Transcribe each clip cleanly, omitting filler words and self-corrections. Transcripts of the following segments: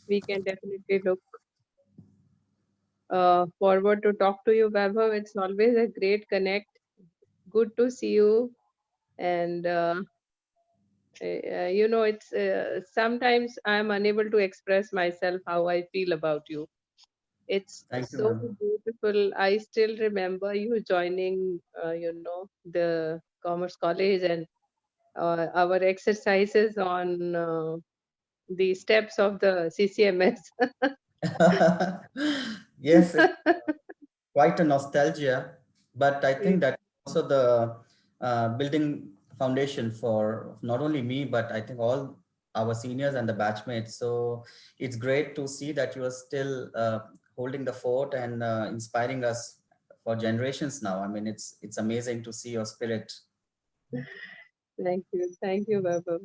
we can definitely look forward to talk to you, Vaibhav. It's always a great connect. Good to see you. And it's sometimes I'm unable to express myself how I feel about you. It's Thank you, so ma'am. beautiful. I still remember you joining, the Commerce College and our exercises on the steps of the CCMS. Yes, it's quite a nostalgia, but I think that also the building foundation for not only me, but I think all our seniors and the batchmates. So it's great to see that you are still holding the fort and inspiring us for generations now. I mean, it's amazing to see your spirit. Thank you, Vaibhav.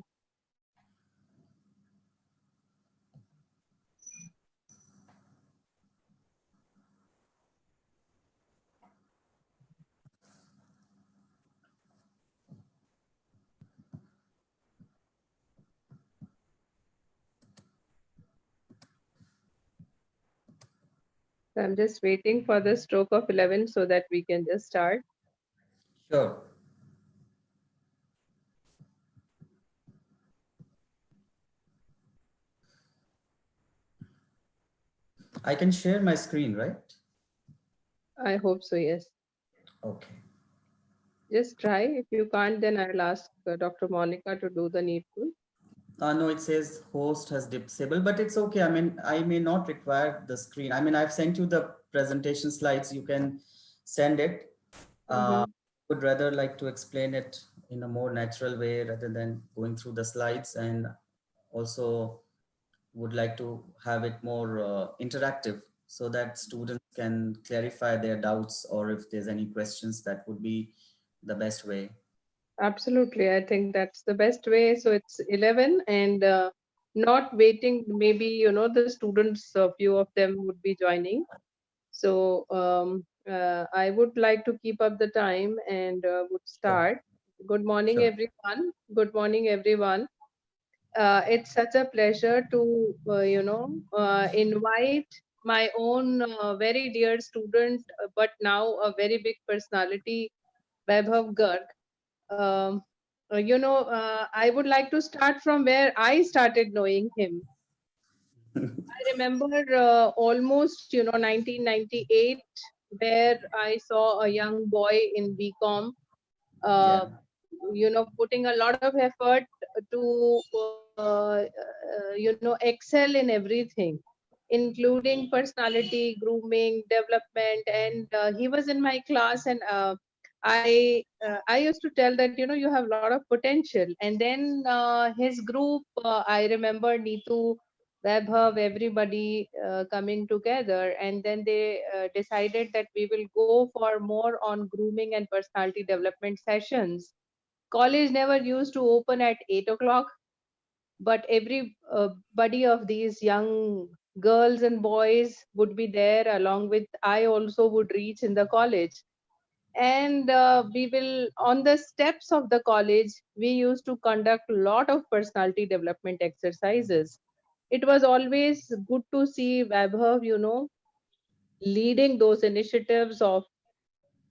So I'm just waiting for the stroke of 11 so that we can just start. Sure, I can share my screen, right? I hope so, yes. Okay. Just try. If you can't, then I'll ask Dr. Monica to do the needful. No, it says host has disabled, but it's okay. I mean, I may not require the screen. I mean, I've sent you the presentation slides. You can send it. Mm-hmm. Would rather like to explain it in a more natural way rather than going through the slides, and also would like to have it more interactive so that students can clarify their doubts, or if there's any questions, that would be the best way. Absolutely. I think that's the best way. So it's 11 and not waiting. Maybe, the students, a few of them would be joining. So I would like to keep up the time and would Sure. start. Good morning, Sure. everyone. Good morning, everyone. It's such a pleasure to, invite my own very dear student, but now a very big personality, Vaibhav Garg. Um, I would like to start from where I started knowing him. I remember almost, 1998, where I saw a young boy in BCom, Yeah. uh, putting a lot of effort to, excel in everything, including personality, grooming, development. And he was in my class, and I used to tell that, you have a lot of potential. And then his group, I remember Neetu, Vaibhav, everybody coming together, and then they decided that we will go for more on grooming and personality development sessions. College never used to open at 8 o'clock, but every buddy of these young girls and boys would be there, along with I also would reach in the college. And we will, on the steps of the college, we used to conduct a lot of personality development exercises. It was always good to see Vaibhav, leading those initiatives of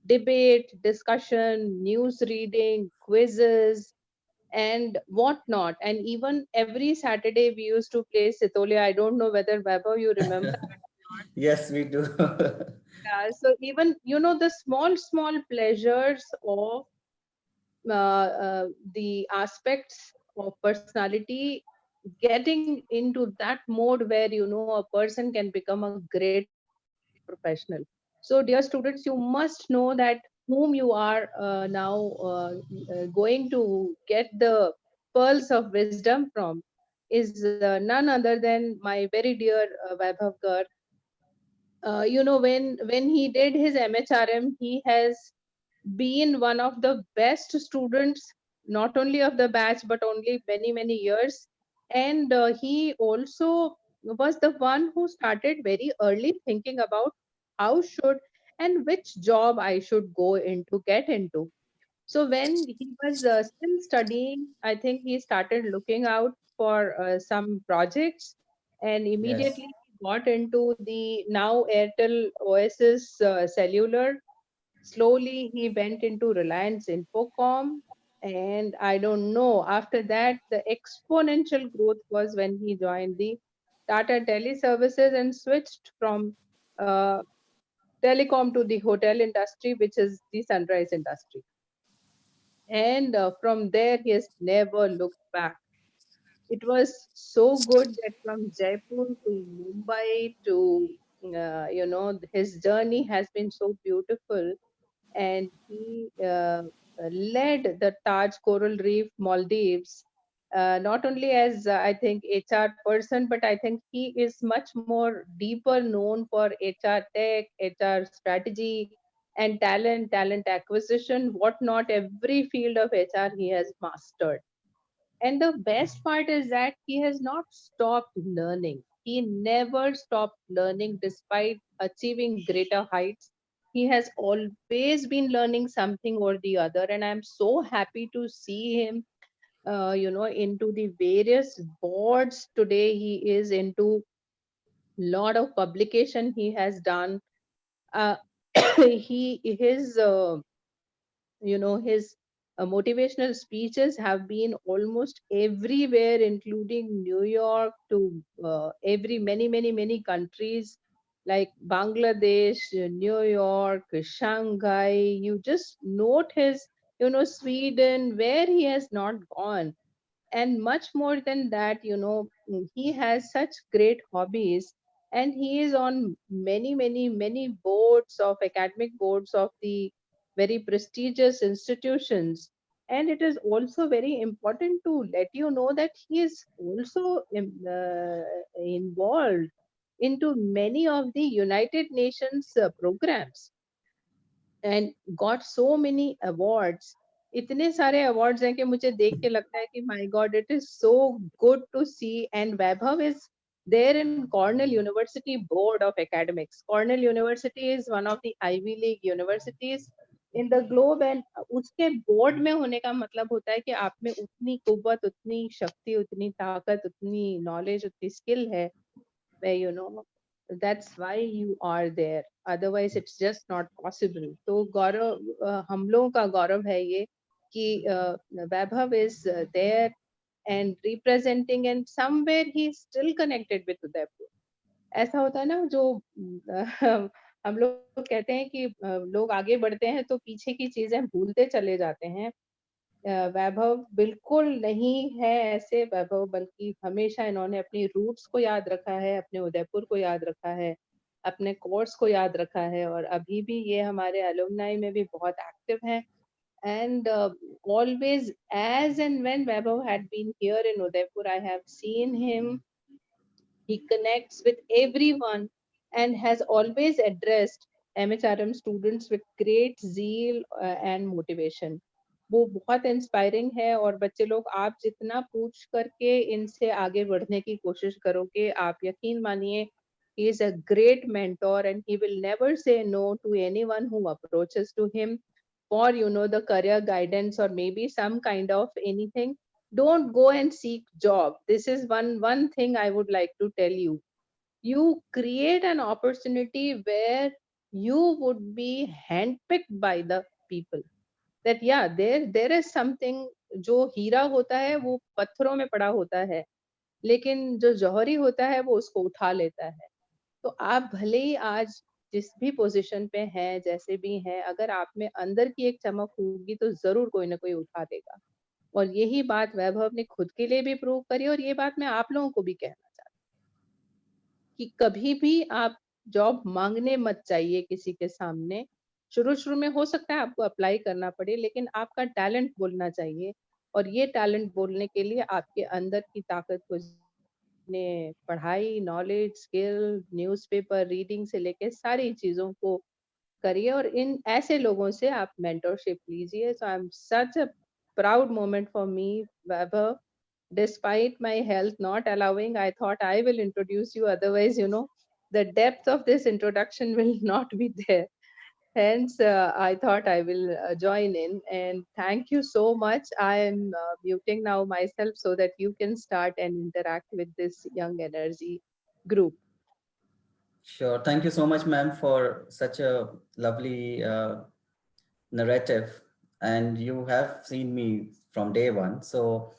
debate, discussion, news reading, quizzes, and whatnot. And even every Saturday we used to play Sitolia. I don't know whether Vaibhav you remember. Yes, we do. So even, the small pleasures of the aspects of personality, getting into that mode where, a person can become a great professional. So dear students, you must know that whom you are now going to get the pearls of wisdom from is none other than my very dear Vaibhav Garg. When he did his MHRM, he has been one of the best students, not only of the batch but only many years. And he also was the one who started very early thinking about how should and which job I should go into, get into. So when he was still studying, I think he started looking out for some projects, and Yes. immediately he got into the now Airtel Oasis Cellular. Slowly he went into Reliance Infocom, and I don't know. After that, the exponential growth was when he joined the Tata Teleservices and switched from uh, telecom to the hotel industry, which is the Sunrise industry. And from there, he has never looked back. It was so good that from Jaipur to Mumbai to, his journey has been so beautiful. And he led the Taj Coral Reef Maldives, not only as I think HR person, but I think he is much more deeper known for HR tech, HR strategy, and talent acquisition, whatnot. Every field of HR he has mastered. And the best part is that he has not stopped learning. He never stopped learning despite achieving greater heights. He has always been learning something or the other. And I'm so happy to see him, into the various boards today. He is into lot of publication he has done. Uh, his motivational speeches have been almost everywhere, including New York to every many countries like Bangladesh, New York, Shanghai. You just note his, Sweden, where he has not gone. And much more than that, he has such great hobbies, and he is on many boards of academic boards of the very prestigious institutions. And it is also very important to let you know that he is also involved into many of the United Nations programs and got so many awards. इतने सारे awards हैं कि मुझे देख के लगता है कि my God, it is so good to see. And Vaibhav is there in Cornell University Board of Academics. Cornell University is one of the Ivy League universities in the globe, and उसके board में होने का मतलब होता है कि आप में उतनी कुव्वत, उतनी शक्ति, उतनी ताकत, उतनी knowledge, उतनी skill है, where that's why you are there. Otherwise it's just not possible. तो गौरव, हम लोगों का गौरव है ये कि Vaibhav is there and representing, and somewhere he is still connected with Udaipur. ऐसा होता है ना, जो हम लोग कहते हैं कि लोग आगे बढ़ते हैं तो पीछे की चीजें भूलते चले जाते हैं। वैभव बिल्कुल नहीं है ऐसे वैभव, बल्कि हमेशा इन्होंने अपनी रूट्स को याद रखा है, अपने उदयपुर को याद रखा है, अपने कोर्स को याद रखा है, और अभी भी ये हमारे अलुमनाई में भी बहुत एक्टिव हैं। And always, as and when Vaibhav had been here in Udaipur, I have seen him. He connects with everyone and has always addressed MHRM students with great zeal and motivation. वो बहुत inspiring है, और बच्चे लोग आप जितना पूछ करके इनसे आगे बढ़ने की कोशिश करोगे, आप यकीन मानिए, he is a great mentor and he will never say no to anyone who approaches to him for the career guidance or maybe some kind of anything. Don't go and seek job. This is one thing I would like to tell you. You create an opportunity where you would be handpicked by the people, that yeah, there is something. जो हीरा होता है वो पत्थरों में पड़ा होता है, लेकिन जो जौहरी होता है वो उसको उठा लेता है। तो आप भले ही आज जिस भी पोजीशन पे हैं, जैसे भी हैं, अगर आप में अंदर की एक चमक होगी तो जरूर कोई ना कोई उठा देगा। और यही बात वैभव ने खुद के लिए भी प्रूव करी, और ये बात मैं आप लोगों को भी कहना चाहती हूँ कि कभी भी आप जॉब मांगने मत जाइए किसी के सामने। शुरू-शुरू में हो सकता है आपको अप्लाई करना पड़े, लेकिन आपका टैलेंट बोलना चाहिए, और ये टैलेंट बोलने के लिए आपके अंदर की ताकत को ने पढ़ाई, नॉलेज, स्किल, न्यूज़पेपर रीडिंग से लेके सारी चीज़ों को करिए, और इन ऐसे लोगों से आप मेंटरशिप लीजिए। So I am such a proud moment for me, Vaibhav. Despite my health not allowing, I thought I will introduce you. Otherwise, the depth of this introduction will not be there. Hence, I thought I will join in. And thank you so much. I am muting now myself so that you can start and interact with this young energy. group. Sure. Thank you so much, ma'am, for such a lovely narrative. And you have seen me from day one. So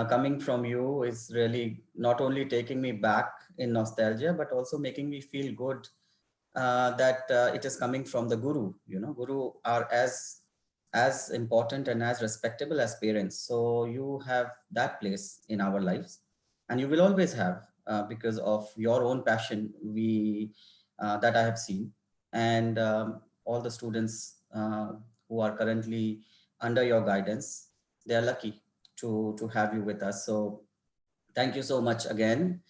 coming from you is really not only taking me back in nostalgia, but also making me feel good that it is coming from the guru. You know, guru are as important and as respectable as parents. So you have that place in our lives, and you will always have because of your own passion. We that I have seen, and all the students who are currently under your guidance, they are lucky to have you with us. So thank you so much again.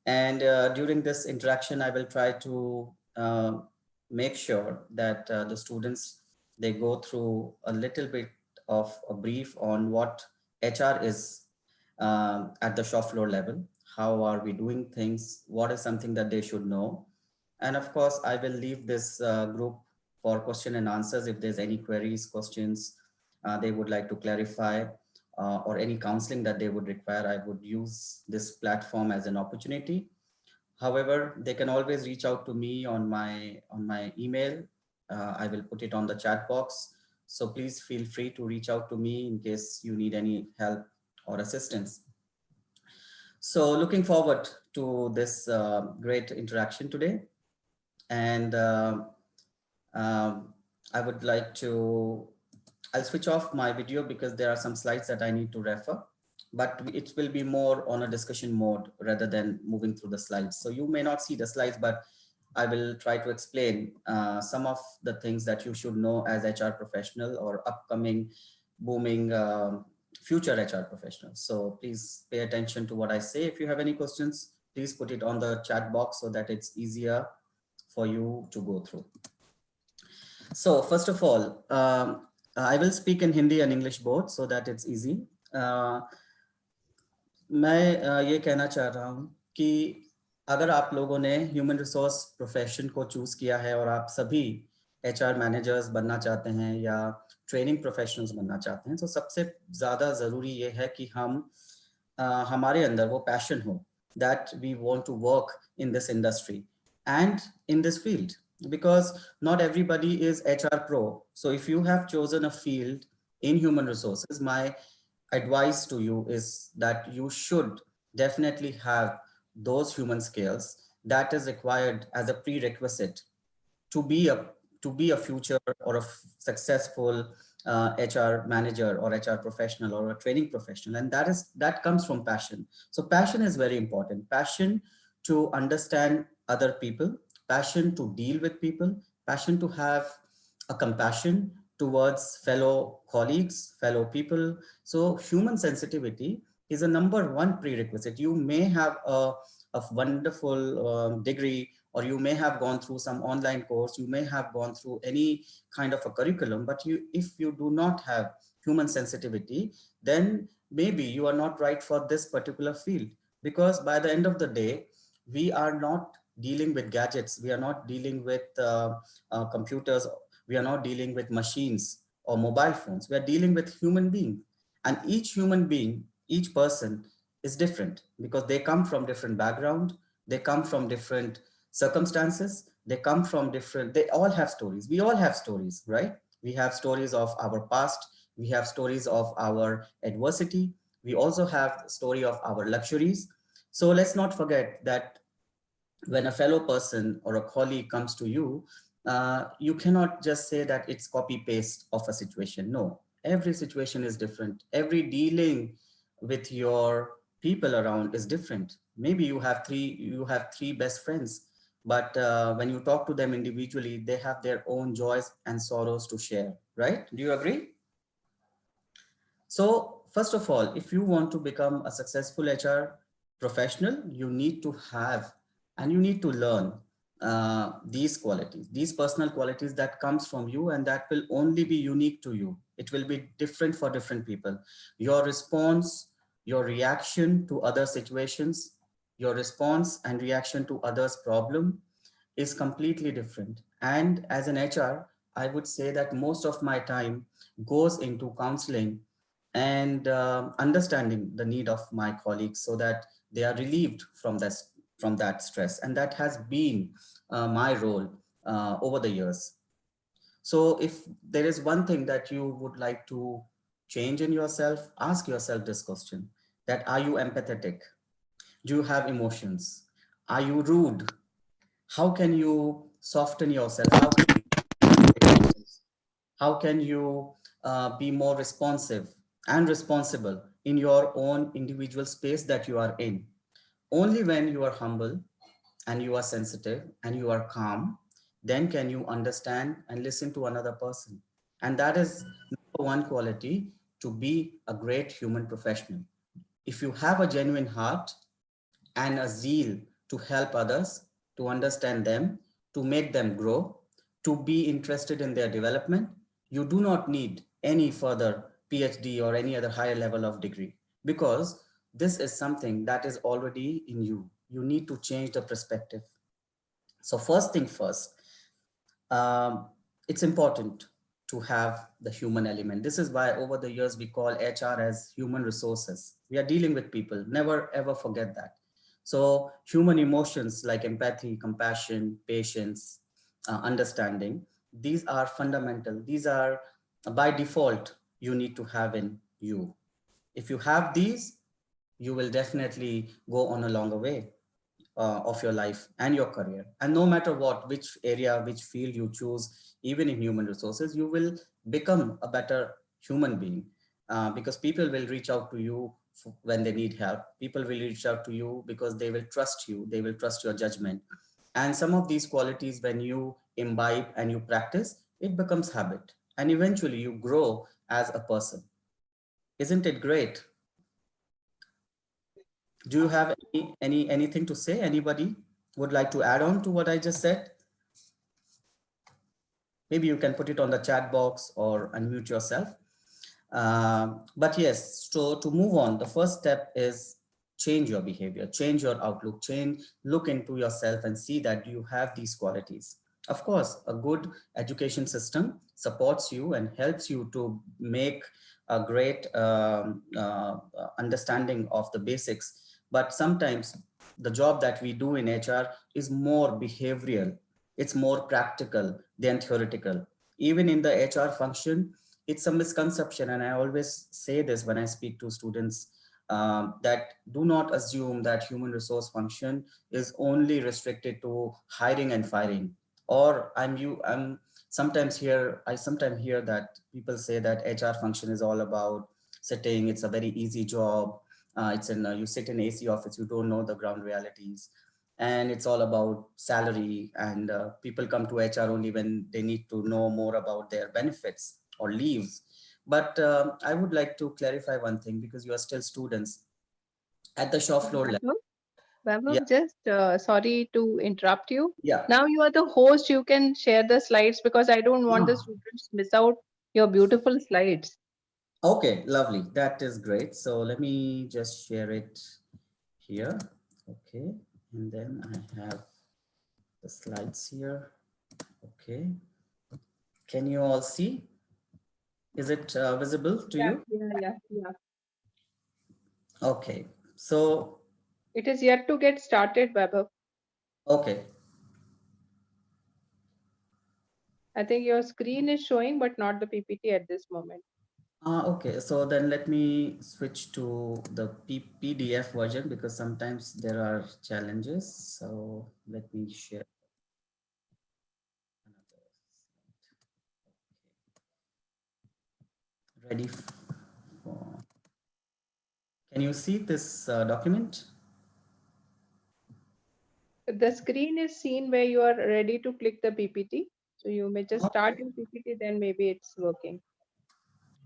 And during this interaction, I will try to make sure that the students, they go through a little bit of a brief on what HR is at the shop floor level. How are we doing things? What is something that they should know? And of course, I will leave this group for question and answers. If there's any queries, questions they would like to clarify, or any counseling that they would require, I would use this platform as an opportunity. However, they can always reach out to me on my email. I will put it on the chat box. So please feel free to reach out to me in case you need any help or assistance. So looking forward to this great interaction today. And I would like to, I'll switch off my video because there are some slides that I need to refer, but it will be more on a discussion mode rather than moving through the slides. So you may not see the slides, but I will try to explain some of the things that you should know as HR professional or upcoming booming future HR professionals. So please pay attention to what I say. If you have any questions, please put it on the chat box so that it's easier for you to go through. So first of all, I will speak in Hindi and English both so that it's easy. मैं ये कहना चाह रहा हूँ कि अगर आप लोगों ने ह्यूमन रिसोर्स प्रोफेशन को चूज किया है और आप सभी एचआर मैनेजर्स बनना चाहते हैं या ट्रेनिंग प्रोफेशनल्स बनना चाहते हैं, तो सबसे ज़्यादा ज़रूरी ये है कि हम हमारे अंदर वो पैशन हो that we want to work in this industry and in this field, because not everybody is HR pro. So if you have chosen a field in human resources, my advice to you is that you should definitely have those human skills that is required as a prerequisite to be a future or a successful HR manager or HR professional or a training professional, and that comes from passion. So passion is very important. Passion to understand other people, passion to deal with people, passion to have a compassion towards fellow colleagues, fellow people. So human sensitivity is a number one prerequisite. You may have a wonderful degree, or you may have gone through some online course, you may have gone through any kind of a curriculum, but if you do not have human sensitivity, then maybe you are not right for this particular field. Because by the end of the day, we are not dealing with gadgets, we are not dealing with computers, we are not dealing with machines or mobile phones, we are dealing with human beings. And each human being, each person is different because they come from different background, they come from different circumstances, they come from different, they all have stories. We all have stories, right? We have stories of our past, we have stories of our adversity, we also have story of our luxuries. So let's not forget that when a fellow person or a colleague comes to you, you cannot just say that it's copy paste of a situation. No, every situation is different. Every dealing with your people around is different. Maybe you have three best friends, but when you talk to them individually, they have their own joys and sorrows to share, right? Do you agree? So first of all, if you want to become a successful HR professional, you need to have and you need to learn these qualities, these personal qualities that comes from you, and that will only be unique to you. It will be different for different people. Your response, your reaction to other situations, your response and reaction to others' problem is completely different. And as an HR, I would say that most of my time goes into counseling and understanding the need of my colleagues so that they are relieved from this from that stress. And that has been my role over the years. So if there is one thing that you would like to change in yourself, ask yourself this question, that are you empathetic? Do you have emotions? Are you rude? How can you soften yourself? How can you be more responsive and responsible in your own individual space that you are in? Only when you are humble and you are sensitive and you are calm, then can you understand and listen to another person. And that is number one quality to be a great human professional. If you have a genuine heart and a zeal to help others, to understand them, to make them grow, to be interested in their development, you do not need any further PhD or any other higher level of degree, because this is something that is already in you. You need to change the perspective. So first thing first, it's important to have the human element. This is why over the years we call HR as human resources. We are dealing with people. Never ever forget that. So human emotions like empathy, compassion, patience, understanding, these are fundamental. These are by default you need to have in you. If you have these, you will definitely go on a longer way of your life and your career. And no matter what, which area, which field you choose, even in human resources, you will become a better human being, because people will reach out to you when they need help. People will reach out to you because they will trust you. They will trust your judgment. And some of these qualities, when you imbibe and you practice, it becomes habit. And eventually you grow as a person. Isn't it great? Do you have anything to say? Anybody would like to add on to what I just said? Maybe you can put it on the chat box or unmute yourself. But yes, so to move on, the first step is change your behavior, change your outlook, look into yourself and see that you have these qualities. Of course, a good education system supports you and helps you to make a great understanding of the basics. But sometimes the job that we do in HR is more behavioral. It's more practical than theoretical. Even in the HR function, it's a misconception, and I always say this when I speak to students, that do not assume that human resource function is only restricted to hiring and firing. Or I'm sometimes here, I sometimes hear that people say that HR function is all about sitting. It's a very easy job. It's in you sit in AC office, you don't know the ground realities, and it's all about salary. And people come to HR only when they need to know more about their benefits or leaves. But I would like to clarify one thing, because you are still students at the shop floor level. Yeah, Vaibhav, just sorry to interrupt you. yeah. Now you are the host. You can share the slides because I don't want the Ah, students to miss out your beautiful slides. okay, lovely. That is great. So let me just share it here. Okay, and then I have the slides here. Okay, can you all see? Is it visible to Yeah, you? yeah, yeah, yeah. Okay, so It is yet to get started, Vaibhav. okay. I think your screen is showing, but not the PPT at this moment. Okay, so then let me switch to the PDF version, because sometimes there are challenges. So let me share another slide. Ready for, can you see this document? The screen is seen where you are ready to click the PPT. So you may just start Okay. your PPT, then maybe it's working.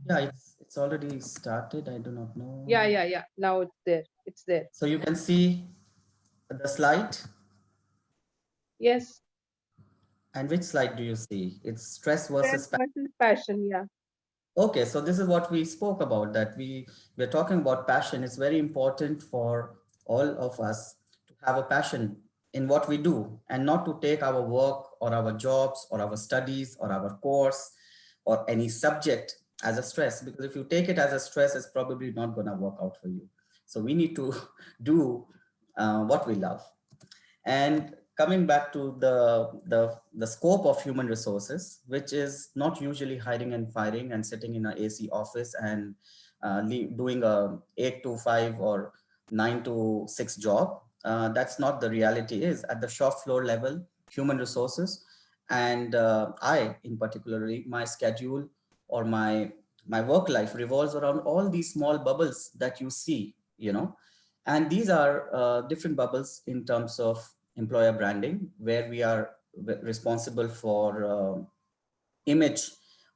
Yeah, it's already started. I do not Yeah, know. yeah, yeah. Now it's there. It's there. So you can see the slide. Yes. And which slide do you see? It's stress Stress versus passion. versus passion. Yeah. Okay, so this is what we spoke about, that we're talking about passion. It's very important for all of us to have a passion in what we do, and not to take our work or our jobs or our studies or our course or any subject as a stress, because if you take it as a stress, it's probably not going to work out for you. So we need to do what we love. And coming back to the scope of human resources, which is not usually hiring and firing and sitting in an AC office and doing a 8 to 5 or 9 to 6 job. That's not the reality is at the shop floor level, human resources. And I, in particularly, my schedule or my work life revolves around all these small bubbles that you see, and these are different bubbles in terms of employer branding, where we are responsible for image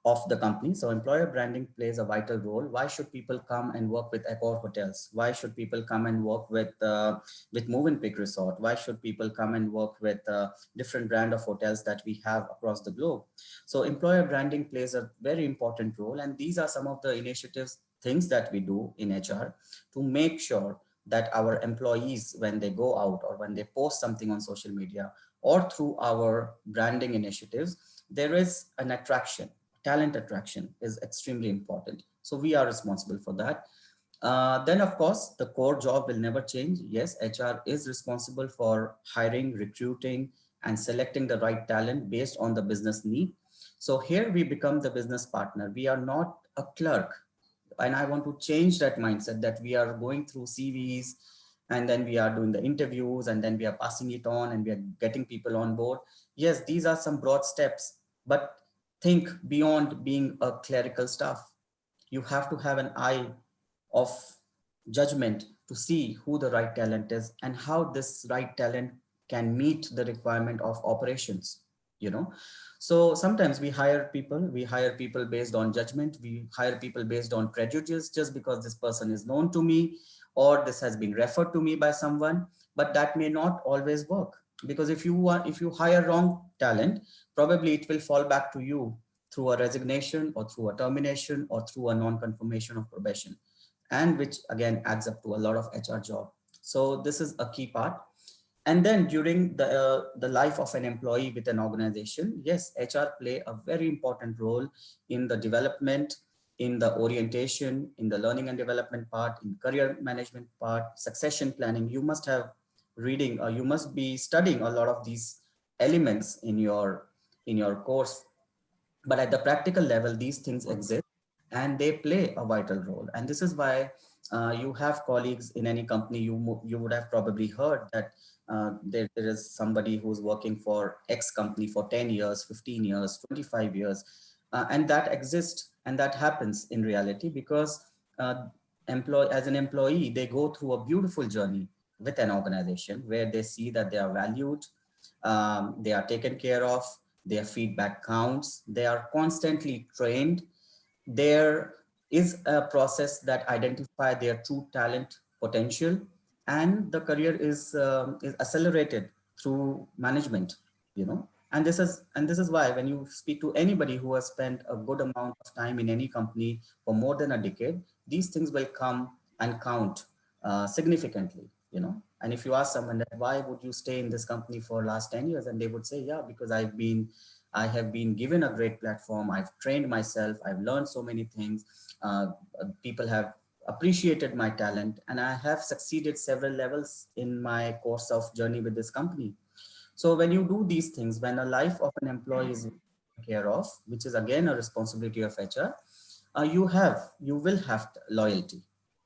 of the company. So employer branding plays a vital role. Why should people come and work with Accor Hotels? Why should people come and work with Movenpick Resort? Why should people come and work with different brand of hotels that we have across the globe? So employer branding plays a very important role. And these are some of the initiatives, things that we do in HR to make sure that our employees, when they go out or when they post something on social media or through our branding initiatives, there is an attraction. Talent attraction is extremely important. So we are responsible for that. Then of course, the core job will never change. Yes, HR is responsible for hiring, recruiting, and selecting the right talent based on the business need. So here we become the business partner. We are not a clerk. And I want to change that mindset that we are going through CVs and then we are doing the interviews and then we are passing it on and we are getting people on board. Yes, these are some broad steps, but think beyond being a clerical staff. You have to have an eye of judgment to see who the right talent is and how this right talent can meet the requirement of operations, you know. So sometimes we hire people based on judgment, we hire people based on prejudice, just because this person is known to me or this has been referred to me by someone. But that may not always work, because if you hire wrong talent, probably it will fall back to you through a resignation or through a termination or through a non-confirmation of probation, and which again adds up to a lot of HR job. So this is a key part. And then during the life of an employee with an organization, yes, HR play a very important role in the development, in the orientation, in the learning and development part, in career management part, succession planning. You must have reading or you must be studying a lot of these elements in your course. But at the practical level, these things exist and they play a vital role. And this is why you have colleagues in any company. You would have probably heard that there is somebody who's working for X company for 10 years, 15 years, 25 years. And that exists and that happens in reality because as an employee, they go through a beautiful journey with an organization where they see that they are valued, they are taken care of, their feedback counts, they are constantly trained. There is a process that identify their true talent potential, and the career is accelerated through management, you know. And this is why when you speak to anybody who has spent a good amount of time in any company for more than a decade, these things will come and count significantly, you know. And if you ask someone that why would you stay in this company for last 10 years, and they would say, yeah, because I have been given a great platform. I've trained myself. I've learned so many things. People have appreciated my talent, and I have succeeded several levels in my course of journey with this company. So when you do these things, when a life of an employee is taken care of, which is again a responsibility of HR, you will have loyalty.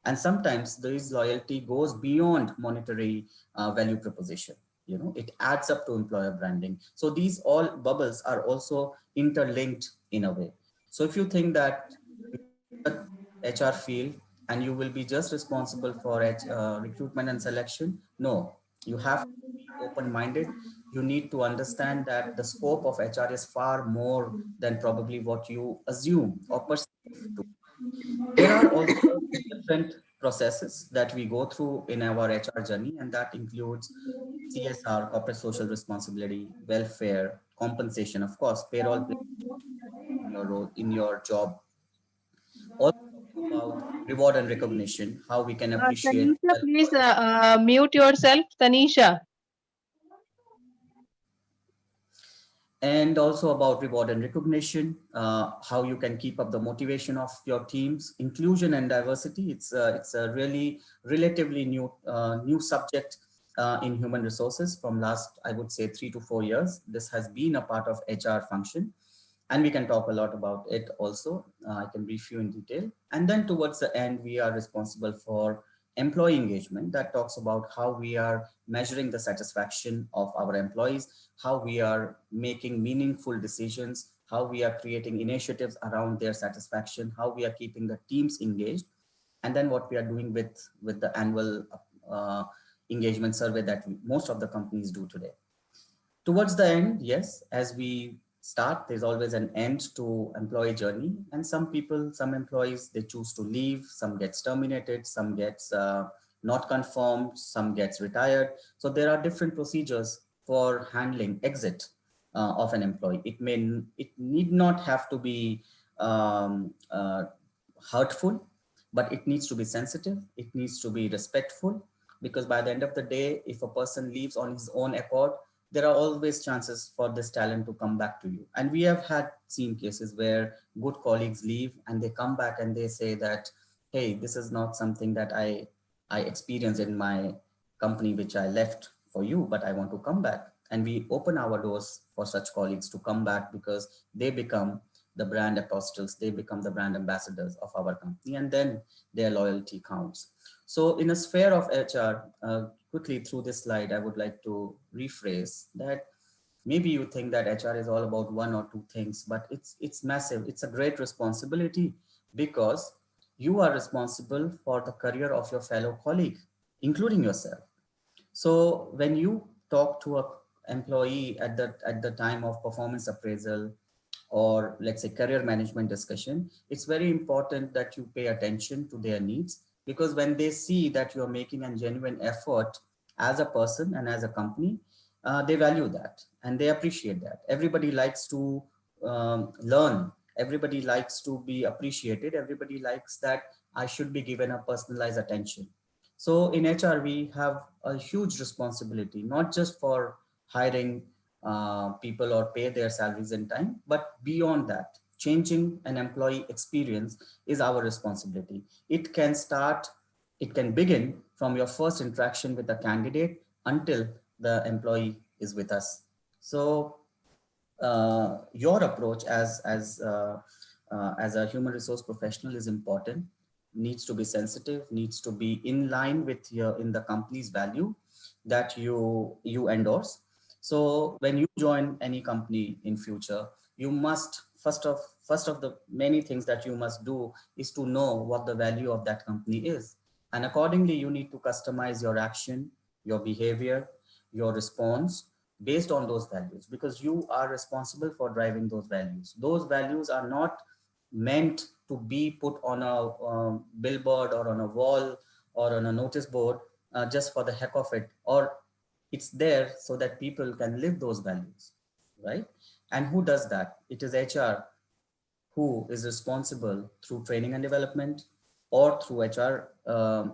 And sometimes this loyalty goes beyond monetary value proposition. You know, it adds up to employer branding. So these all bubbles are also interlinked in a way. So if you think that HR field and you will be just responsible for recruitment and selection, no, you have to be open-minded. You need to understand that the scope of HR is far more than probably what you assume or perceive to. There are also different processes that we go through in our HR journey, and that includes CSR, corporate social responsibility, welfare, compensation, of course, payroll plays in your role, in your job. Also about reward and recognition, how we can appreciate, Tanisha, please mute yourself, Tanisha. and also about reward and recognition, how you can keep up the motivation of your teams. Inclusion and diversity, it's a really relatively new subject in human resources from last, I would say 3 to 4 years. This has been a part of HR function, and we can talk a lot about it also. I can brief you in detail. And then towards the end, we are responsible for employee engagement. That talks about how we are measuring the satisfaction of our employees, how we are making meaningful decisions, how we are creating initiatives around their satisfaction, how we are keeping the teams engaged, and then what we are doing with the annual uh, engagement survey that most of the companies do today. Towards the end, yes, as we start, there's always an end to employee journey. And some people, some employees, they choose to leave, some gets terminated, some gets not confirmed, some gets retired. So there are different procedures for handling exit of an employee. It need not have to be hurtful, but it needs to be sensitive. It needs to be respectful, because by the end of the day, if a person leaves on his own accord, there are always chances for this talent to come back to you. And we have had seen cases where good colleagues leave and they come back and they say that, hey, this is not something that I experienced in my company, which I left for you, but I want to come back. And we open our doors for such colleagues to come back, because they become the brand apostles, they become the brand ambassadors of our company, and then their loyalty counts. So in a sphere of HR, quickly through this slide, I would like to rephrase that. Maybe you think that HR is all about one or two things, but it's massive. It's a great responsibility, because you are responsible for the career of your fellow colleague, including yourself. So when you talk to a employee at the time of performance appraisal, or let's say career management discussion, it's very important that you pay attention to their needs, because when they see that you're making a genuine effort as a person and as a company, they value that and they appreciate that. Everybody likes to learn. Everybody likes to be appreciated. Everybody likes that I should be given a personalized attention. So in HR, we have a huge responsibility, not just for hiring people or pay their salaries in time, but beyond that, changing an employee experience is our responsibility. It can start, it can begin from your first interaction with the candidate until the employee is with us. So your approach as a human resource professional is important, needs to be sensitive, needs to be in line with your in the company's value that you endorse. So when you join any company in future, you must first of the many things that you must do is to know what the value of that company is, and accordingly you need to customize your action, your behavior, your response based on those values, because you are responsible for driving those values. Those values are not meant to be put on a billboard or on a wall or on a notice board just for the heck of it, or it's there so that people can live those values, right? And who does that? It is HR who is responsible through training and development or through HR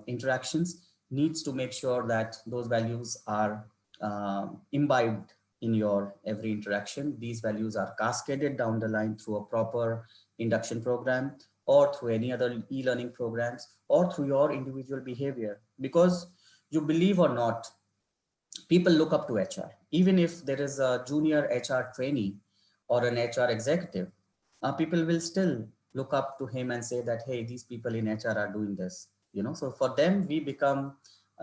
interactions, needs to make sure that those values are imbibed in your every interaction. These values are cascaded down the line through a proper induction program, or through any other e-learning programs, or through your individual behavior. Because you believe or not, people look up to HR. Even if there is a junior HR trainee or an HR executive, people will still look up to him and say that, hey, these people in HR are doing this. So for them, we become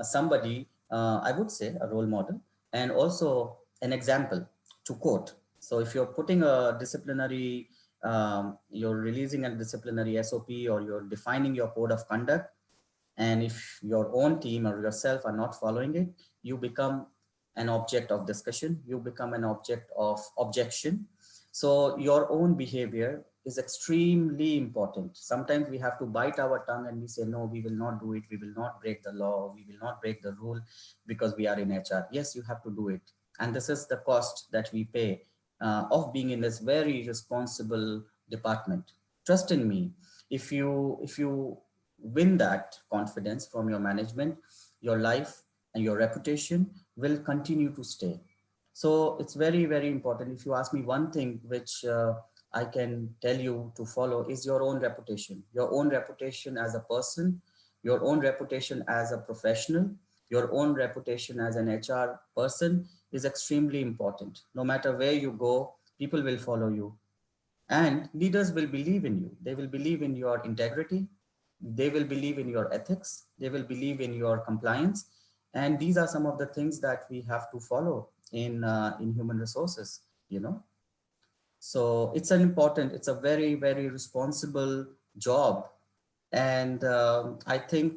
somebody, I would say a role model, and also an example to quote. So if you're putting a disciplinary, you're releasing a disciplinary SOP, or you're defining your code of conduct, and if your own team or yourself are not following it, you become an object of discussion, you become an object of objection. So your own behavior is extremely important. Sometimes we have to bite our tongue and we say, no, we will not do it, we will not break the law, we will not break the rule, because we are in HR. Yes, you have to do it, and this is the cost that we pay of being in this very responsible department. Trust in me, if you win that confidence from your management, your life and your reputation will continue to stay. So it's very, very important. If you ask me one thing which I can tell you to follow is your own reputation as a person, your own reputation as a professional. Your own reputation as an HR person is extremely important. No matter where you go, people will follow you, and leaders will believe in you. They will believe in your integrity. They will believe in your ethics. They will believe in your compliance. And these are some of the things that we have to follow in human resources, you know. So it's an important, it's a very, very responsible job. And I think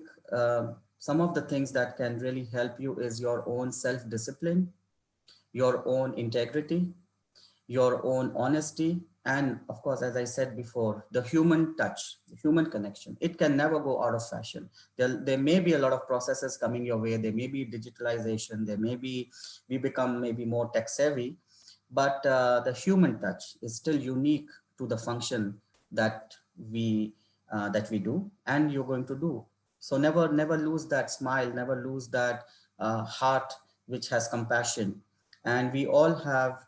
some of the things that can really help you is your own self-discipline, your own integrity, your own honesty, and of course, as I said before, the human touch, the human connection. It can never go out of fashion. There may be a lot of processes coming your way. There may be digitalization. There may be, we become maybe more tech savvy, but the human touch is still unique to the function that we do, and you're going to do. So never lose that smile, never lose that heart which has compassion. And we all have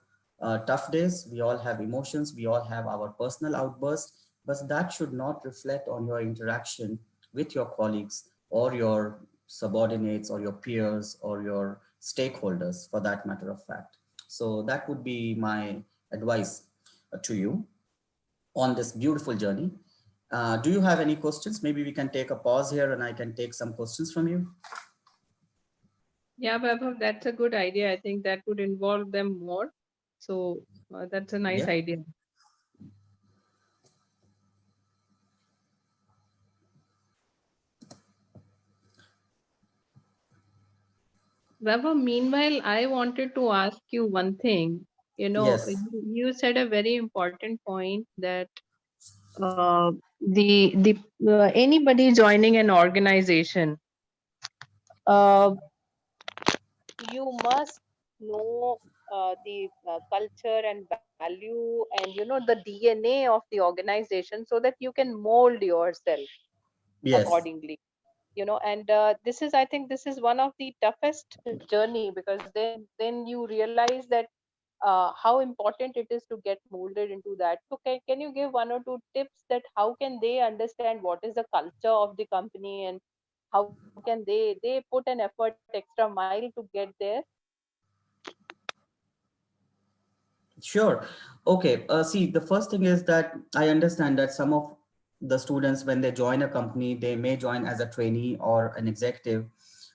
tough days, we all have emotions, we all have our personal outbursts, but that should not reflect on your interaction with your colleagues or your subordinates or your peers or your stakeholders, for that matter of fact. So that would be my advice to you on this beautiful journey. Do you have any questions? Maybe we can take a pause here and I can take some questions from you. Yeah, Vaibhav, that's a good idea. I think that would involve them more. So that's a nice Yeah. idea. Vaibhav, meanwhile, I wanted to ask you one thing. Yes. You said a very important point that the anybody joining an organization, uh, you must know the culture and value and the DNA of the organization so that you can mold yourself Yes. accordingly. And this is, I think, this is one of the toughest journey, because then you realize that how important it is to get molded into that. So can you give one or two tips that how can they understand what is the culture of the company, and how can they put an effort extra mile to get there? Sure. Okay. See, the first thing is that I understand that some of the students, when they join a company, they may join as a trainee or an executive.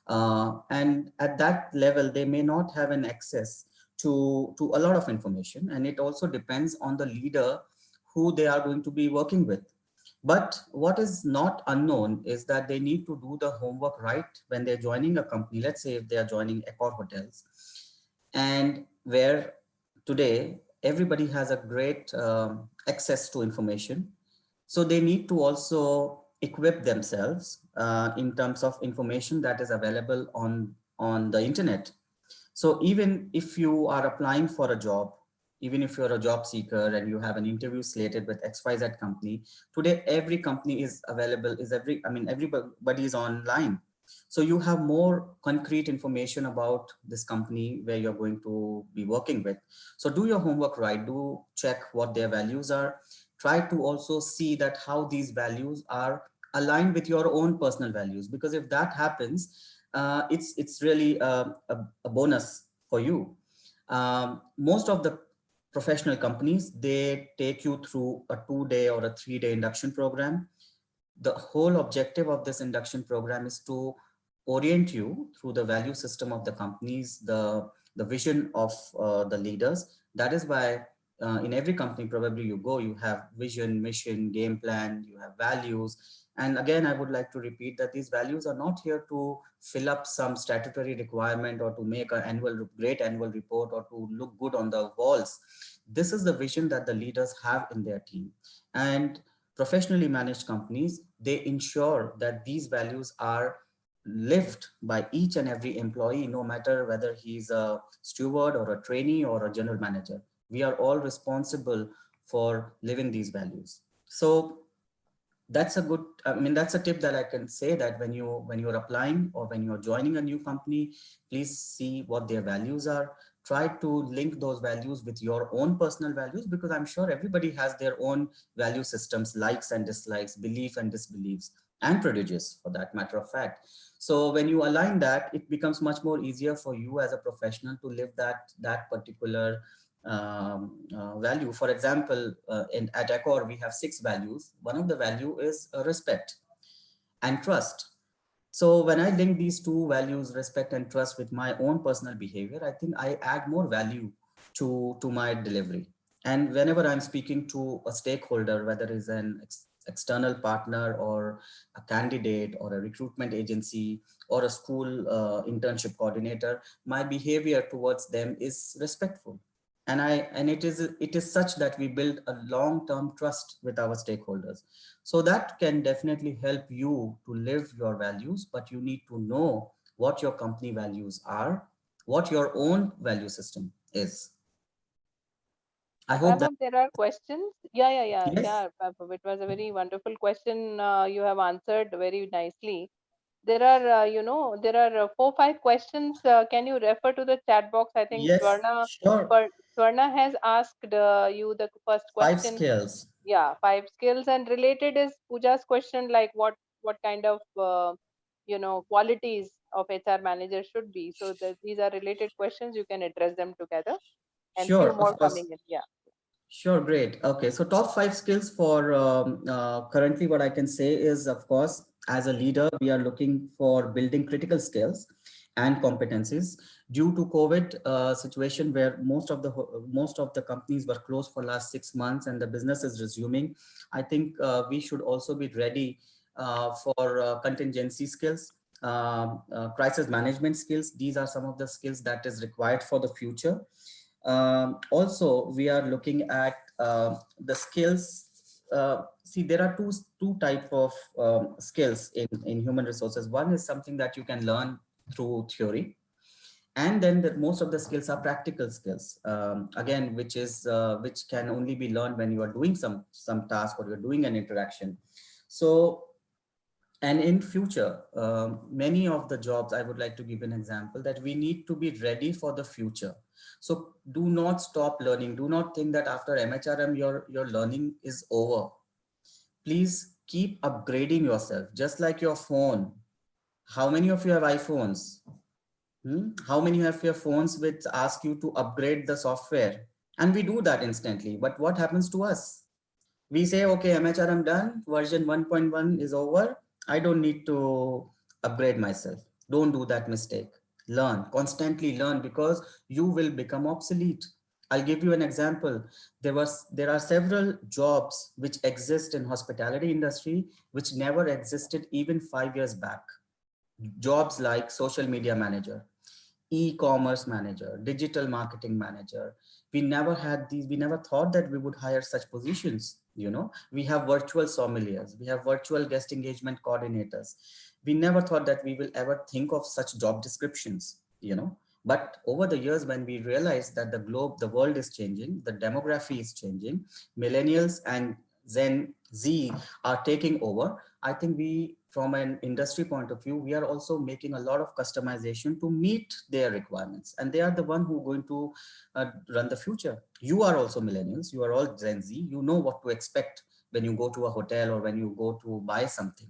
And at that level, they may not have an access to a lot of information. And it also depends on the leader who they are going to be working with. But what is not unknown is that they need to do the homework right when they're joining a company. Let's say if they are joining Accor Hotels, and where today everybody has a great access to information, so they need to also equip themselves in terms of information that is available on the internet. So even if you are applying for a job, even if you're a job seeker and you have an interview slated with XYZ company, today every company is available, everybody is online. So you have more concrete information about this company where you're going to be working with. So do your homework right, do check what their values are. Try to also see that how these values are aligned with your own personal values, because if that happens, it's really a bonus for you. Most of the professional companies, they take you through a 2 day or a 3 day induction program. The whole objective of this induction program is to orient you through the value system of the companies, the vision of the leaders. That is why in every company probably you go, you have vision, mission, game plan, you have values. And again, I would like to repeat that these values are not here to fill up some statutory requirement or to make an great annual report or to look good on the walls. This is the vision that the leaders have in their team. And professionally managed companies, they ensure that these values are lived by each and every employee, no matter whether he's a steward or a trainee or a general manager. We are all responsible for living these values. So that's a good, that's a tip that I can say, that when you're applying or when you're joining a new company, please see what their values are. Try to link those values with your own personal values, because I'm sure everybody has their own value systems, likes and dislikes, belief and disbeliefs. and prodigious for that matter of fact. So when you align that, it becomes much more easier for you as a professional to live that particular value. For example, at Accor, we have 6 values. One of the value is respect and trust. So when I link these two values, respect and trust, with my own personal behavior, I think I add more value to my delivery. And whenever I'm speaking to a stakeholder, whether it's an external partner or a candidate or a recruitment agency or a school internship coordinator, my behavior towards them is respectful. And it is such that we build a long-term trust with our stakeholders. So that can definitely help you to live your values, but you need to know what your company values are, what your own value system is. I hope that, Vaibhav, there are questions. Yeah, yes, Vaibhav, it was a very wonderful question. You have answered very nicely. There are, there are 4, 5 questions. Can you refer to the chat box? I think yes, sure. Swarna has asked you the first 5 question. skills. Yeah, 5 skills, and related is Pooja's question, like what kind of qualities of HR manager should be. So these are related questions. You can address them together, and few Sure, more of course. coming in. Yeah. Sure, great. Okay, so top 5 skills for currently what I can say is, of course, as a leader, we are looking for building critical skills and competencies. Due to COVID situation where most of the companies were closed for last 6 months and the business is resuming, I think we should also be ready for contingency skills, crisis management skills. These are some of the skills that is required for the future. Also, we are looking at the skills. See, there are two type of skills in human resources. One is something that you can learn through theory, and then most of the skills are practical skills. Again, which can only be learned when you are doing some task or you're doing an interaction. So, and in future, many of the jobs, I would like to give an example that we need to be ready for the future. So do not stop learning. Do not think that after MHRM, your learning is over. Please keep upgrading yourself, just like your phone. How many of you have iPhones? How many of your phones which ask you to upgrade the software? And we do that instantly. But what happens to us? We say, okay, MHRM done, version 1.1 is over. I don't need to upgrade myself. Don't do that mistake. Learn, constantly learn, because you will become obsolete. I'll give you an example. There are several jobs which exist in hospitality industry which never existed even 5 years back. Jobs like social media manager, e-commerce manager, digital marketing manager. We never had these. We never thought that we would hire such positions. We have virtual sommeliers, we have virtual guest engagement coordinators. We never thought that we will ever think of such job descriptions. But over the years, when we realized that the world is changing, the demography is changing, millennials and Gen Z are taking over. I think from an industry point of view, we are also making a lot of customization to meet their requirements, and they are the one who are going to run the future. You are also millennials. You are all Gen Z. You know what to expect when you go to a hotel or when you go to buy something.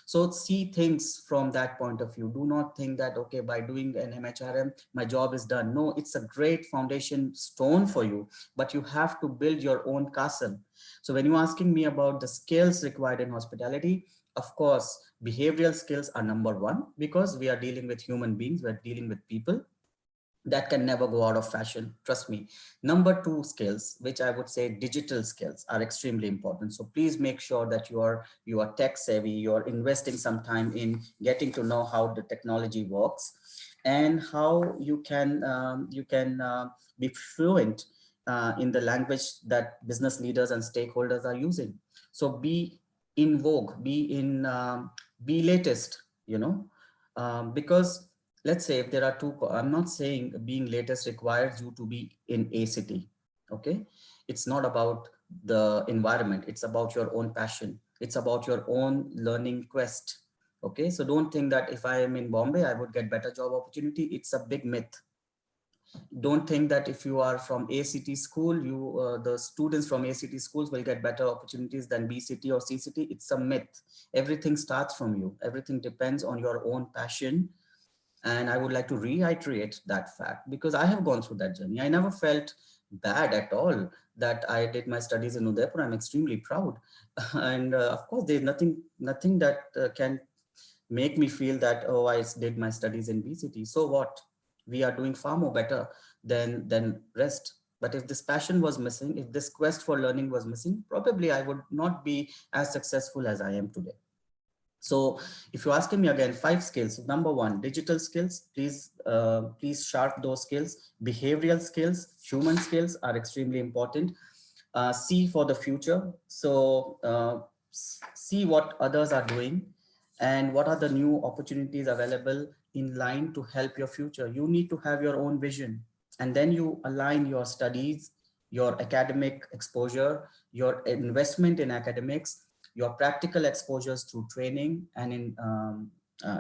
So see things from that point of view. Do not think that, okay, by doing an MHRM, my job is done. No, it's a great foundation stone for you, but you have to build your own castle. So when you're asking me about the skills required in hospitality, of course, behavioral skills are number one, because we are dealing with human beings, we're dealing with people. That can never go out of fashion, trust me. Number two skills, which I would say digital skills, are extremely important. So please make sure that you are tech savvy, you're investing some time in getting to know how the technology works, and how you can be fluent in the language that business leaders and stakeholders are using. So be in vogue, be latest, because let's say if there are two, I'm not saying being latest requires you to be in a city. Okay, it's not about the environment, it's about your own passion, it's about your own learning quest. Okay, so don't think that if I am in Bombay I would get better job opportunity. It's a big myth. Don't think that if you are from ACT school, the students from ACT schools will get better opportunities than BCT or CCT. It's a myth. Everything starts from you. Everything depends on your own passion. And I would like to reiterate that fact because I have gone through that journey. I never felt bad at all that I did my studies in Udaipur. I'm extremely proud. And of course, there's nothing that can make me feel that, oh, I did my studies in BCT. So what? We are doing far more better than rest. But if this passion was missing, if this quest for learning was missing, probably I would not be as successful as I am today. So if you're asking me again, 5 skills. Number 1, digital skills. Please sharp those skills. Behavioral skills, human skills are extremely important. See for the future. So see what others are doing and what are the new opportunities available in line to help your future. You need to have your own vision, and then you align your studies, your academic exposure, your investment in academics, your practical exposures through training and in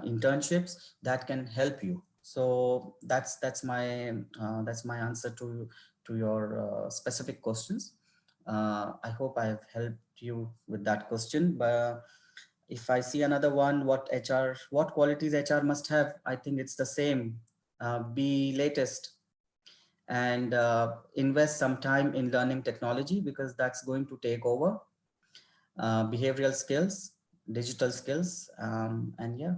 internships that can help you. So that's my answer to your specific questions. I hope I have helped you with that question. But if I see another one, what qualities HR must have? I think it's the same. Be latest and invest some time in learning technology because that's going to take over. Behavioral skills, digital skills, and yeah,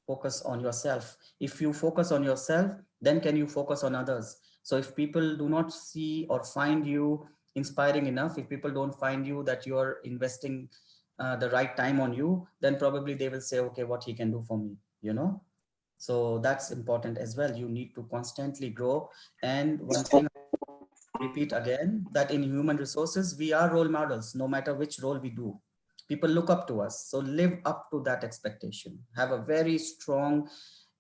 focus on yourself. If you focus on yourself, then can you focus on others? So if people do not see or find you inspiring enough, if people don't find you that you're investing the right time on you, then probably they will say, okay, what he can do for me, you know? So that's important as well. You need to constantly grow. And one thing I repeat again, that in human resources, we are role models, no matter which role we do. People look up to us. So live up to that expectation. Have a very strong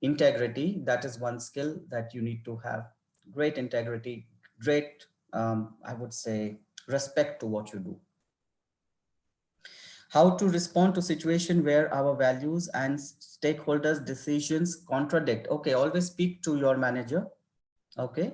integrity. That is one skill that you need to have. Great integrity, great, I would say, respect to what you do. How to respond to situation where our values and stakeholders decisions contradict. Okay, always speak to your manager. Okay,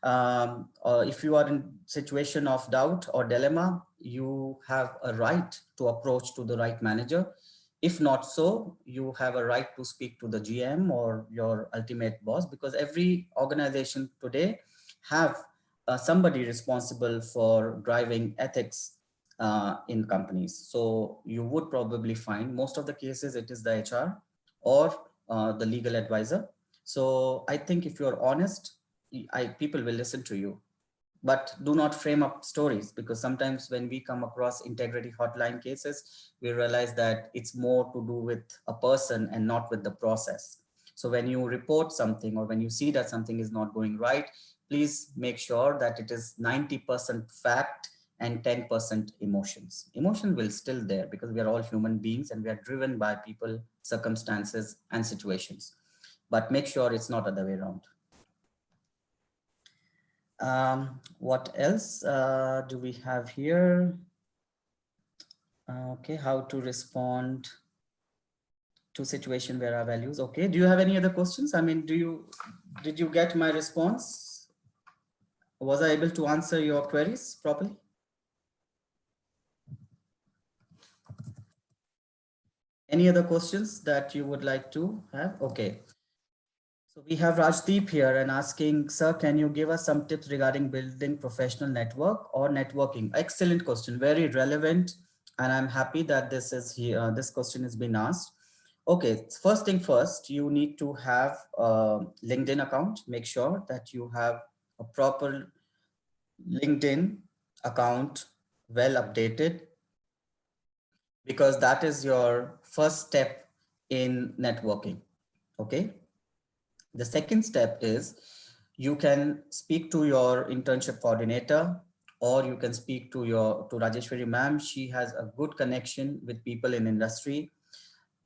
if you are in situation of doubt or dilemma, you have a right to approach to the right manager. If not so, you have a right to speak to the GM or your ultimate boss, because every organization today have somebody responsible for driving ethics in companies. So you would probably find most of the cases it is the HR or the legal advisor. So I think if you're honest, people will listen to you, but do not frame up stories, because sometimes when we come across integrity hotline cases, we realize that it's more to do with a person and not with the process. So when you report something or when you see that something is not going right, please make sure that it is 90% fact and 10% emotions. Emotion will still there because we are all human beings and we are driven by people, circumstances, and situations. But make sure it's not other way around. What else do we have here? Okay, how to respond to situation where our values. Okay, do you have any other questions? I mean, did you get my response? Was I able to answer your queries properly? Any other questions that you would like to have? Okay. So we have Rajdeep here and asking, sir, can you give us some tips regarding building professional network or networking? Excellent question, very relevant. And I'm happy that this is here. This question has been asked. Okay, first thing first, you need to have a LinkedIn account. Make sure that you have a proper LinkedIn account, well updated, because that is your first step in networking. Okay. The second step is you can speak to your internship coordinator, or you can speak to Rajeshwari ma'am. She has a good connection with people in industry.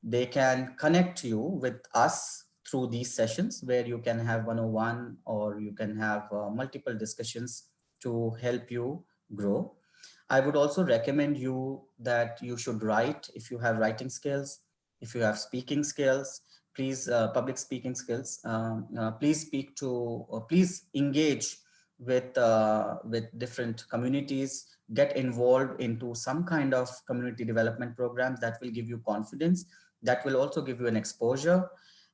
They can connect you with us through these sessions where you can have 101 or you can have multiple discussions to help you grow. I would also recommend you that you should write if you have writing skills, if you have speaking skills. please public speaking skills. Please speak to, or please engage with different communities. Get involved into some kind of community development programs that will give you confidence. That will also give you an exposure,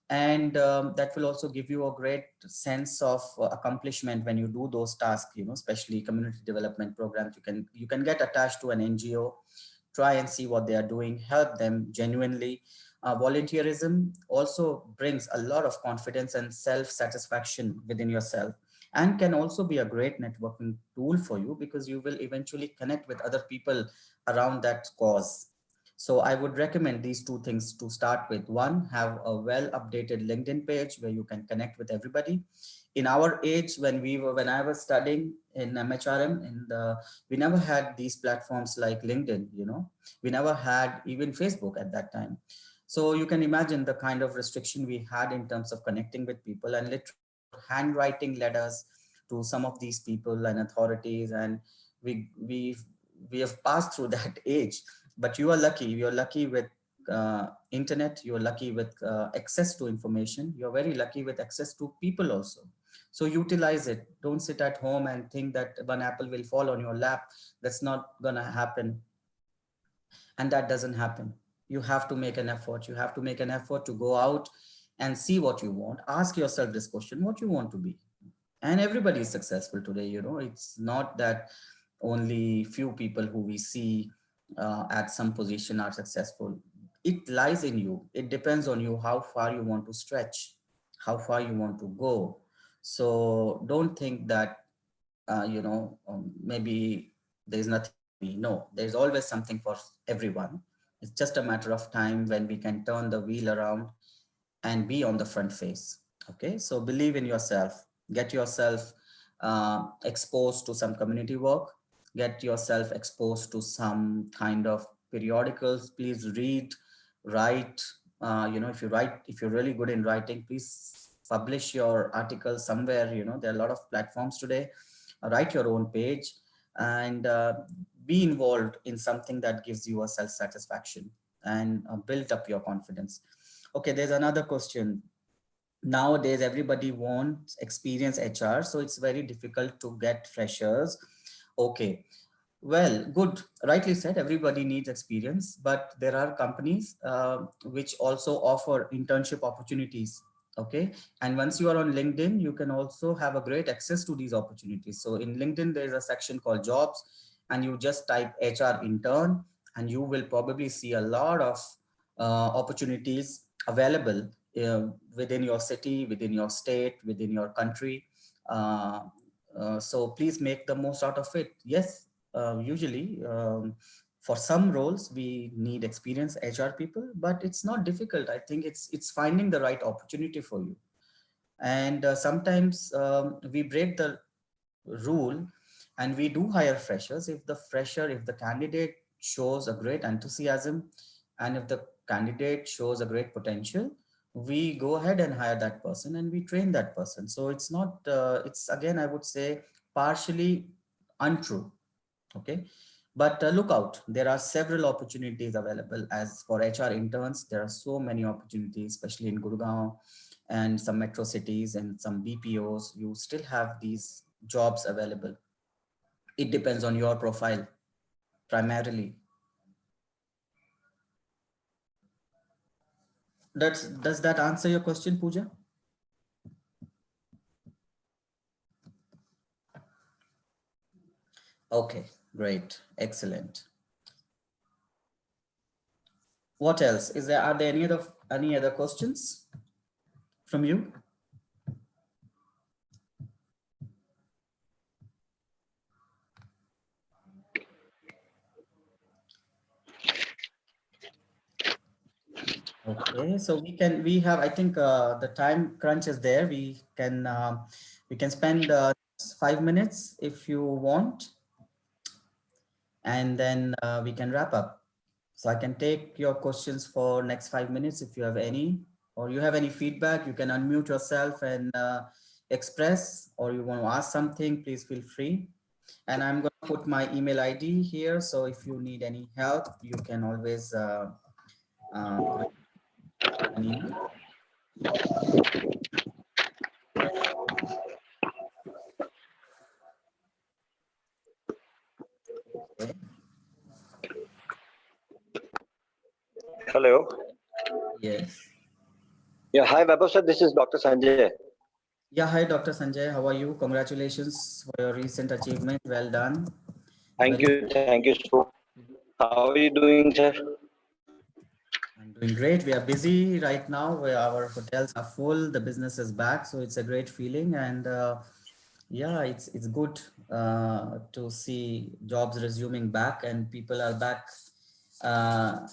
and that will also give you a great sense of accomplishment when you do those tasks. You know, especially community development programs. You can get attached to an NGO, try and see what they are doing, help them genuinely. Volunteerism also brings a lot of confidence and self-satisfaction within yourself, and can also be a great networking tool for you, because you will eventually connect with other people around that cause. So I would recommend these two things to start with. One, have a well updated LinkedIn page where you can connect with everybody. In our age, when I was studying in MHRM, we never had these platforms like LinkedIn, you know, we never had even Facebook at that time. So you can imagine the kind of restriction we had in terms of connecting with people, and literally handwriting letters to some of these people and authorities. And we we we have passed through that age. But you're lucky with internet, you're lucky with access to information, you're very lucky with access to people also. So utilize it. Don't sit at home and think that one apple will fall on your lap. That's not gonna happen, and that doesn't happen. You have to make an effort. You have to make an effort to go out and see what you want. Ask yourself this question: what you want to be? And everybody is successful today. You know, it's not that only few people who we see at some position are successful. It lies in you. It depends on you how far you want to stretch, how far you want to go. So don't think that maybe there's nothing for me. No, there's always something for everyone. It's just a matter of time when we can turn the wheel around and be on the front face. Okay, so believe in yourself. Get yourself exposed to some community work. Get yourself exposed to some kind of periodicals. Please read, write. If you're really good in writing, please publish your article somewhere. You know, there are a lot of platforms today. Write your own page, and be involved in something that gives you a self-satisfaction, and build up your confidence. Okay, there's another question. Nowadays, everybody wants experience HR, so it's very difficult to get freshers. Okay, well, good. Rightly said, everybody needs experience, but there are companies which also offer internship opportunities. Okay, and once you are on LinkedIn, you can also have a great access to these opportunities. So in LinkedIn, there is a section called jobs, and you just type HR intern, and you will probably see a lot of opportunities available within your city, within your state, within your country. So please make the most out of it. Yes, usually for some roles we need experienced HR people, but it's not difficult. I think it's finding the right opportunity for you. And sometimes we break the rule and we do hire freshers if the candidate shows a great enthusiasm, and if the candidate shows a great potential, we go ahead and hire that person and we train that person. So it's not it's, again, I would say, partially untrue. Okay, but look out, there are several opportunities available. As for HR interns, there are so many opportunities, especially in Gurgaon and some metro cities and some BPOs. You still have these jobs available. It depends on your profile primarily. Does that answer your question, Pooja? Okay, great, excellent. What else is there? Are there any other questions from you? Okay, so we have, I think the time crunch is there. We can spend 5 minutes if you want, and then we can wrap up. So I can take your questions for next 5 minutes if you have any, or you have any feedback. You can unmute yourself and express, or you want to ask something, please feel free. And I'm going to put my email ID here. So if you need any help, you can always put an email. Okay. Hello. Yes. Yeah, hi Vaibhav sir. This is Dr. Sanjay. Yeah, hi, Dr. Sanjay. How are you? Congratulations for your recent achievement. Well done. Very, Thank you so. How are you doing, sir? I'm doing great. We are busy right now. Where our hotels are full. The business is back, so it's a great feeling. And yeah, it's good to see jobs resuming back and people are back uh,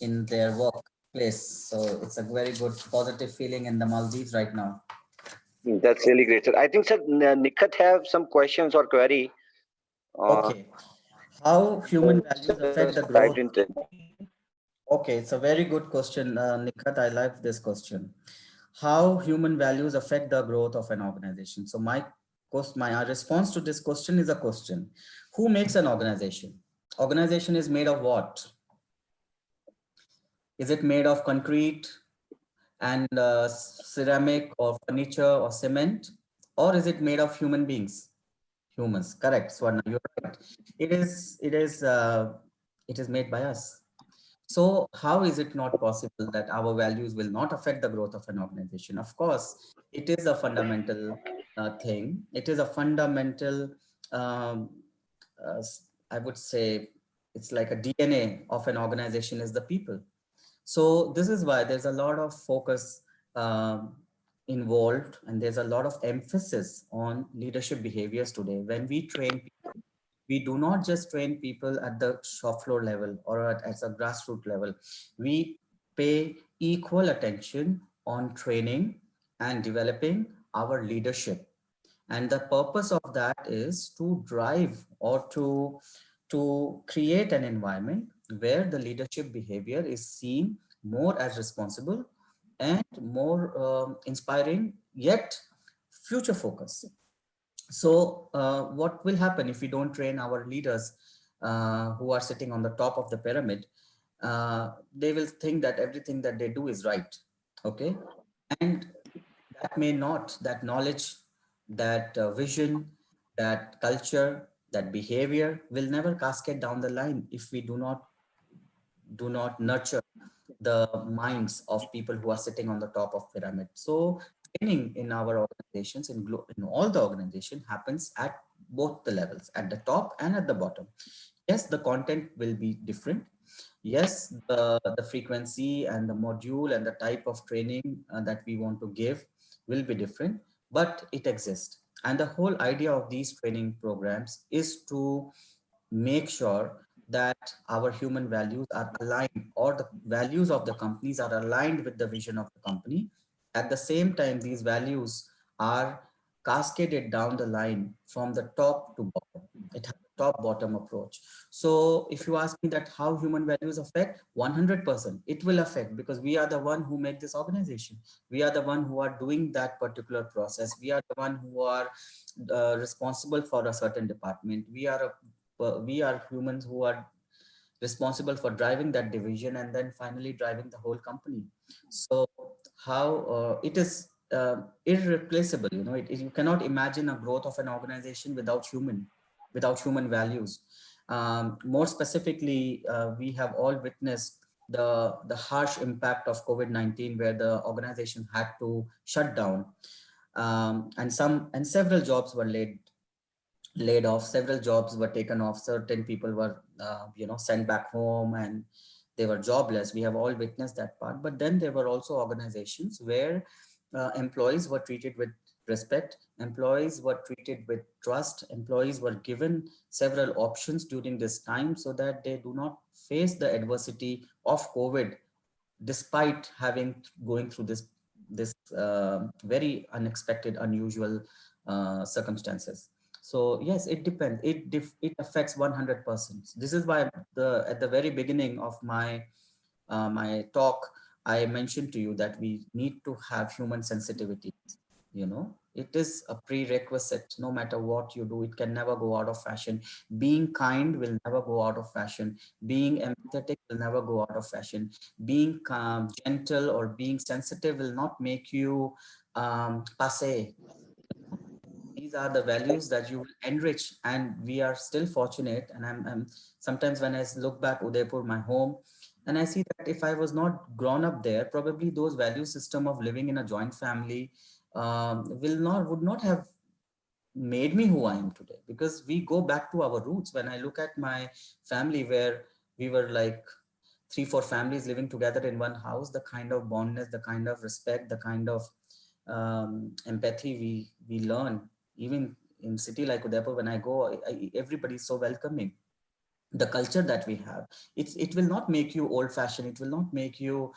in their workplace. So it's a very good positive feeling in the Maldives right now. That's really great, sir. I think, sir, Nikhat have some questions or query. Uh, Okay. How human values affect the I growth? didn't. Okay, it's a very good question, Nikhat. I like this question. How human values affect the growth of an organization? So my response to this question is a question. Who makes an organization? Organization is made of what? Is it made of concrete and ceramic or furniture or cement? Or is it made of human beings? Humans, correct, Swarna, you're right. It is made by us. So how is it not possible that our values will not affect the growth of an organization? Of course, it is a fundamental thing. It is a fundamental, um, I would say, it's like a DNA of an organization is the people. So this is why there's a lot of focus involved and there's a lot of emphasis on leadership behaviors today. When we train people, we do not just train people at the shop floor level or at a grassroots level. We pay equal attention on training and developing our leadership. And the purpose of that is to drive or to create an environment where the leadership behavior is seen more as responsible and more inspiring, yet future focused. So what will happen if we don't train our leaders who are sitting on the top of the pyramid? They will think that everything that they do is right. Okay. And that may not, that knowledge, that vision, that culture, that behavior will never cascade down the line if we do not nurture the minds of people who are sitting on the top of pyramid. So training in our organizations, in all the organization happens at both the levels, at the top and at the bottom. Yes, the content will be different. Yes, the frequency and the module and the type of training that we want to give will be different, but it exists. And the whole idea of these training programs is to make sure that our human values are aligned or the values of the companies are aligned with the vision of the company. At the same time, these values are cascaded down the line from the top to bottom. It has a top bottom approach. So if you ask me that how human values affect, 100% it will affect, because we are the one who make this organization. We are the one who are doing that particular process. We are the one who are responsible for a certain department. We are humans who are responsible for driving that division and then finally driving the whole company. So how it is irreplaceable. You cannot imagine a growth of an organization without human values. More specifically, we have all witnessed the harsh impact of COVID-19, where the organization had to shut down, and several jobs were laid off. Several jobs were taken off. Certain people were sent back home and they were jobless. We have all witnessed that part. But then there were also organizations where employees were treated with respect, employees were treated with trust, employees were given several options during this time so that they do not face the adversity of COVID, despite going through this very unexpected, unusual circumstances. So yes, it depends. It affects 100%. This is why at the very beginning of my talk, I mentioned to you that we need to have human sensitivity. It is a prerequisite. No matter what you do, it can never go out of fashion. Being kind will never go out of fashion. Being empathetic will never go out of fashion. Being gentle or being sensitive will not make you passe. These are the values that you will enrich, and we are still fortunate. And I'm sometimes when I look back Udaipur, my home, and I see that if I was not grown up there, probably those value system of living in a joint family would not have made me who I am today, because we go back to our roots. When I look at my family, where we were like 3 4 families living together in one house, the kind of bondness, the kind of respect, the kind of empathy we learn, even in city like Udaipur, when I go, everybody is so welcoming. The culture that we have, it will not make you old fashioned, it will not make you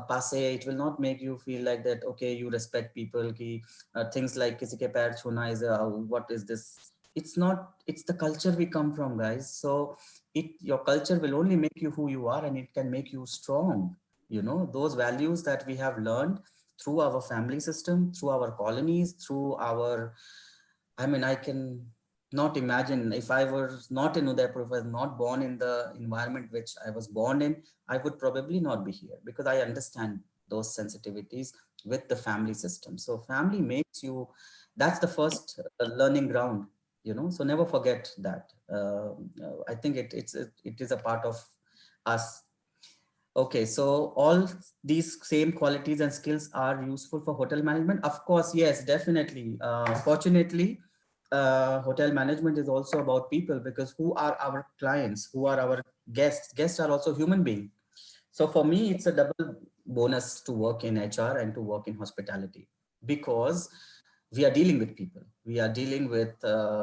passe, it will not make you feel like that, okay, you respect people ki, things like kisi ke pair chuna is what is this. It's not, it's the culture we come from, guys. So your culture will only make you who you are, and it can make you strong. You know, those values that we have learned through our family system, through our colonies, through our, I mean, I can not imagine if I was not in Udaipur, if I was not born in the environment which I was born in, I would probably not be here, because I understand those sensitivities with the family system. So family makes you, that's the first learning ground, you know, so never forget that. I think it is a part of us. Okay, so all these same qualities and skills are useful for hotel management. Of course, yes, definitely. Fortunately, hotel management is also about people, because who are our clients? Who are our guests? Guests are also human beings. So for me, it's a double bonus to work in HR and to work in hospitality, because we are dealing with people. We are dealing with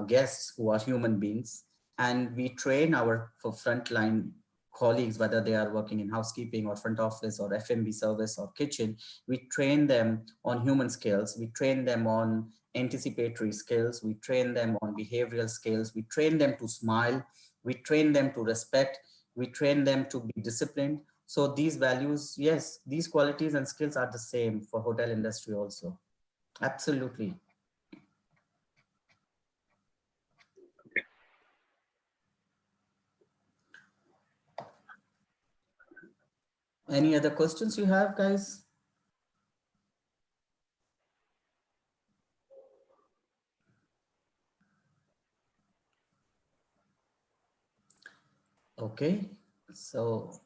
guests who are human beings, and we train our frontline colleagues, whether they are working in housekeeping or front office or F&B service or kitchen. We train them on human skills. We train them on anticipatory skills. We train them on behavioral skills. We train them to smile. We train them to respect. We train them to be disciplined. So these values, yes, these qualities and skills are the same for hotel industry also. Absolutely. Any other questions you have, guys? Okay, so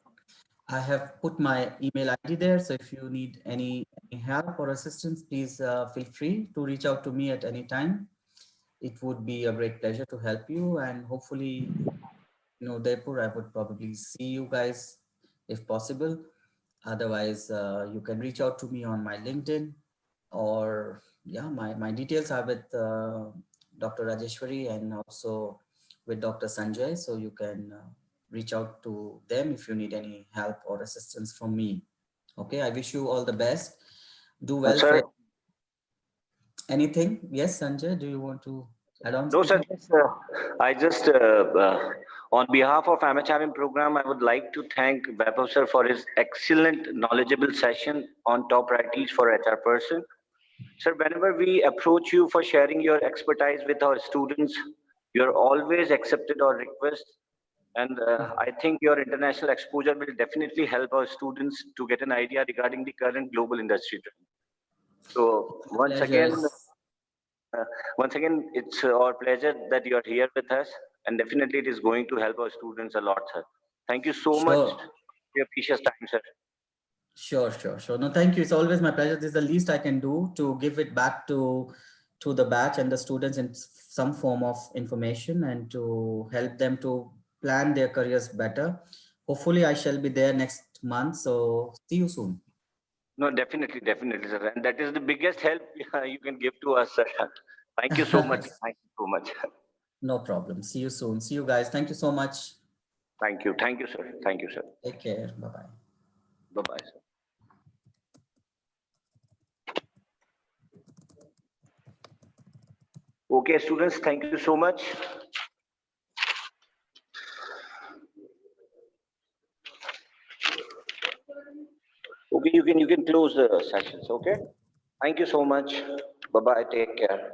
I have put my email ID there. So if you need any help or assistance, please feel free to reach out to me at any time. It would be a great pleasure to help you, and hopefully, you know, Udaipur, I would probably see you guys if possible. Otherwise, you can reach out to me on my LinkedIn, or yeah, my details are with Dr. Rajeshwari and also with Dr. Sanjay. So you can reach out to them if you need any help or assistance from me. Okay, I wish you all the best. Do well Sir, for anything. Yes, Sanjay, do you want to add on no, sir. something? I just, on behalf of MHRM program, I would like to thank Vaibhav sir for his excellent, knowledgeable session on top priorities for HR person. Sir, whenever we approach you for sharing your expertise with our students, you're always accepted our request. And I think your international exposure will definitely help our students to get an idea regarding the current global industry trend. So Pleasures. once again, it's our pleasure that you are here with us, and definitely it is going to help our students a lot, sir. Thank you so much Sure. for your precious time, sir. Sure. No, thank you. It's always my pleasure. This is the least I can do to give it back to the batch and the students in some form of information, and to help them to plan their careers better. Hopefully, I shall be there next month. So see you soon. No, definitely, sir. And that is the biggest help you can give to us, sir. Thank you so much. Thank you so much. No problem. See you soon. See you guys. Thank you so much. Thank you, sir. Thank you, sir. Take care. Bye bye. Bye bye, sir. Okay, students, thank you so much. Okay, you can close the sessions. Okay, thank you so much. Bye-bye. Take care.